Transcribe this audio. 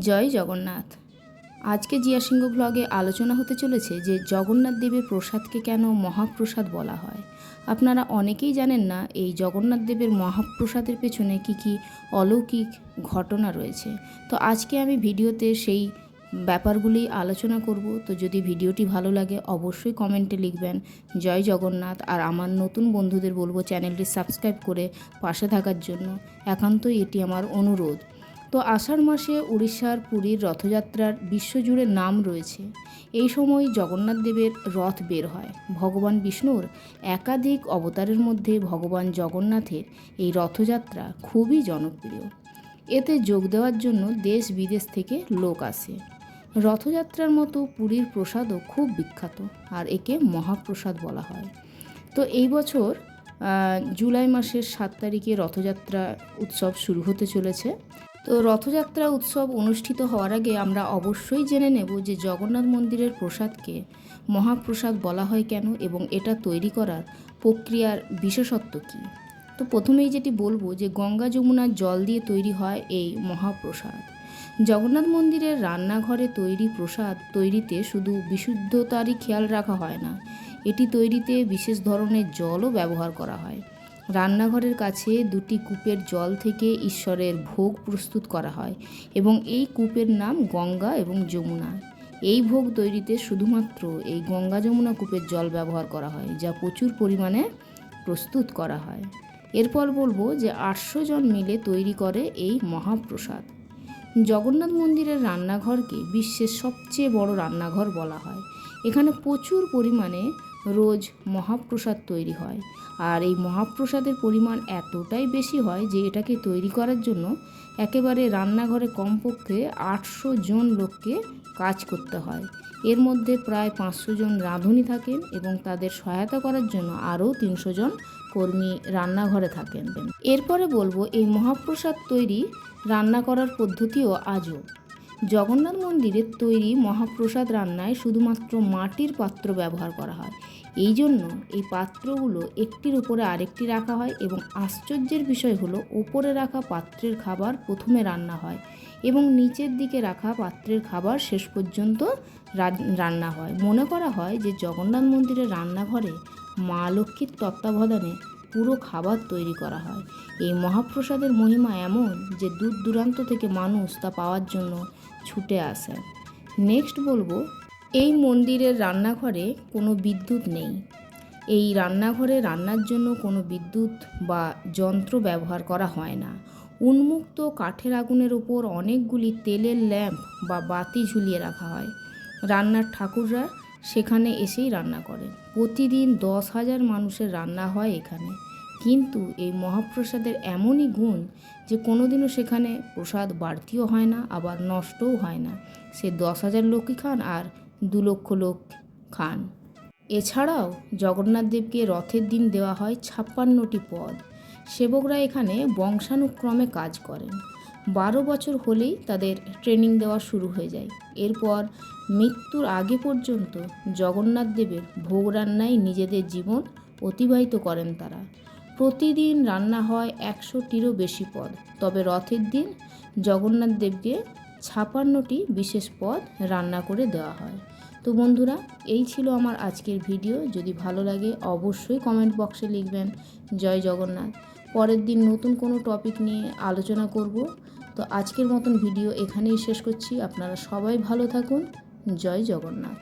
জয় জগন্নাথ। আজকে জিয়া সিংহ ব্লগে আলোচনা হতে চলেছে যে জগন্নাথ দেবের প্রসাদকে কেন মহাপ্রসাদ বলা হয়। আপনারা অনেকেই জানেন না এই জগন্নাথ দেবের মহাপ্রসাদের পেছনে কি অলৌকিক ঘটনা রয়েছে। তো আজকে আমি ভিডিওতে সেই ব্যাপারগুলি আলোচনা করব। তো যদি ভিডিওটি ভালো লাগে অবশ্যই কমেন্টে লিখবেন জয় জগন্নাথ। আর আমার নতুন বন্ধুদের বলবো চ্যানেলটি সাবস্ক্রাইব করে পাশে থাকার জন্য। একান্তই এটি আমার অনুরোধ। তো আষাঢ় মাসে উড়িষ্যার পুরীর রথযাত্রার বিশ্বজুড়ে নাম রয়েছে। এই সময় জগন্নাথ দেবের রথ বের হয়। ভগবান বিষ্ণুর একাধিক অবতারের মধ্যে ভগবান জগন্নাথের এই রথযাত্রা খুবই জনপ্রিয়। এতে যোগ দেওয়ার জন্য দেশ বিদেশ থেকে লোক আসে। রথযাত্রার মতো পুরীর প্রসাদও খুব বিখ্যাত, আর একে মহাপ্রসাদ বলা হয়। তো এই বছর জুলাই মাসের 7 তারিখে রথযাত্রা উৎসব শুরু হতে চলেছে। তো রথযাত্রা উৎসব অনুষ্ঠিত হওয়ার আগে আমরা অবশ্যই জেনে নেব যে জগন্নাথ মন্দিরের প্রসাদকে মহাপ্রসাদ বলা হয় কেন এবং এটা তৈরি করার প্রক্রিয়ার বিশেষত্ব কী। তো প্রথমেই যেটি বলবো যে গঙ্গা যমুনার জল দিয়ে তৈরি হয় এই মহাপ্রসাদ। জগন্নাথ মন্দিরের রান্নাঘরে তৈরি প্রসাদ তৈরিতে শুধু বিশুদ্ধতারই খেয়াল রাখা হয় না, এটি তৈরিতে বিশেষ ধরনের জলও ব্যবহার করা হয়। রান্নাঘরের কাছে দুটি কূপের জল থেকে ঈশ্বরের ভোগ প্রস্তুত করা হয় এবং এই কূপের নাম গঙ্গা এবং যমুনা। এই ভোগ তৈরিতে শুধুমাত্র এই গঙ্গা যমুনা কূপের জল ব্যবহার করা হয়, যা প্রচুর পরিমাণে প্রস্তুত করা হয়। এরপর বলবো যে 800 জন মিলে তৈরি করে এই মহাপ্রসাদ। জগন্নাথ মন্দিরের রান্নাঘরকে বিশ্বের সবচেয়ে বড় রান্নাঘর বলা হয়। এখানে প্রচুর পরিমাণে রোজ মহাপ্রসাদ তৈরি হয়, আর এই মহাপ্রসাদের পরিমাণ এতটাই বেশি হয় যে এটাকে তৈরি করার জন্য একেবারে রান্নাঘরে কমপক্ষে 800 জন লোককে কাজ করতে হয়। এর মধ্যে প্রায় 500 জন রাঁধুনি থাকেন এবং তাদের সহায়তা করার জন্য আরও 300 জন কর্মী রান্নাঘরে থাকেন। এরপরে বলবো এই মহাপ্রসাদ তৈরি রান্না করার পদ্ধতিও আজও। জগন্নাথ মন্দিরের তৈরি মহাপ্রসাদ রান্নায় শুধুমাত্র মাটির পাত্র ব্যবহার করা হয়। এই জন্য এই পাত্রগুলো একটির উপরে আরেকটি রাখা হয় এবং আশ্চর্যের বিষয় হলো ওপরে রাখা পাত্রের খাবার প্রথমে রান্না হয় এবং নিচের দিকে রাখা পাত্রের খাবার শেষ পর্যন্ত রান্না হয়। মনে করা হয় যে জগন্নাথ মন্দিরের রান্নাঘরে মা লক্ষ্মীর তত্ত্বাবধানে পুরো খাবার তৈরি করা হয়। এই মহাপ্রসাদের মহিমা এমন যে দূর দূরান্ত থেকে মানুষ তা পাওয়ার জন্য ছুটে আসে। নেক্সট বলবো এই মন্দিরের রান্নাঘরে কোনো বিদ্যুৎ নেই। এই রান্নাঘরে রান্নার জন্য কোনো বিদ্যুৎ বা যন্ত্র ব্যবহার করা হয় না। উন্মুক্ত কাঠের আগুনের ওপর অনেকগুলি তেলের ল্যাম্প বা বাতি ঝুলিয়ে রাখা হয়। রান্নার ঠাকুররা সেখানে এসেই রান্না করেন। প্রতিদিন 10,000 মানুষের রান্না হয় এখানে। কিন্তু এই মহাপ্রসাদের এমনই গুণ যে কোনোদিনও সেখানে প্রসাদ বাড়তিও হয় না, আবার নষ্টও হয় না। সে 10,000 লোকই খান আর 2 লক্ষ লোক খান। এছাড়াও জগন্নাথ দেবকে রথের দিন দেওয়া হয় 56টি পদ। সেবকরা এখানে বংশানুক্রমে কাজ করেন। 12 বছর হলেই তাদের ট্রেনিং দেওয়া শুরু হয়ে যায়। এরপর মৃত্যুর আগে পর্যন্ত জগন্নাথ দেবের ভোগ রান্নায় নিজেদের জীবন অতিবাহিত করেন তারা। প্রতিদিন রান্না হয় 100টিরও বেশি পদ, তবে রথের দিন জগন্নাথ দেবকে 56টি বিশেষ পদ রান্না করে দেওয়া হয়। তো বন্ধুরা, এই ছিল আমার আজকের ভিডিও। যদি ভালো লাগে অবশ্যই কমেন্ট বক্সে লিখবেন জয় জগন্নাথ। পরের দিন নতুন কোনো টপিক নিয়ে আলোচনা করব। তো আজকের মতন ভিডিও এখানেই শেষ করছি। আপনারা সবাই ভালো থাকুন। জয় জগন্নাথ।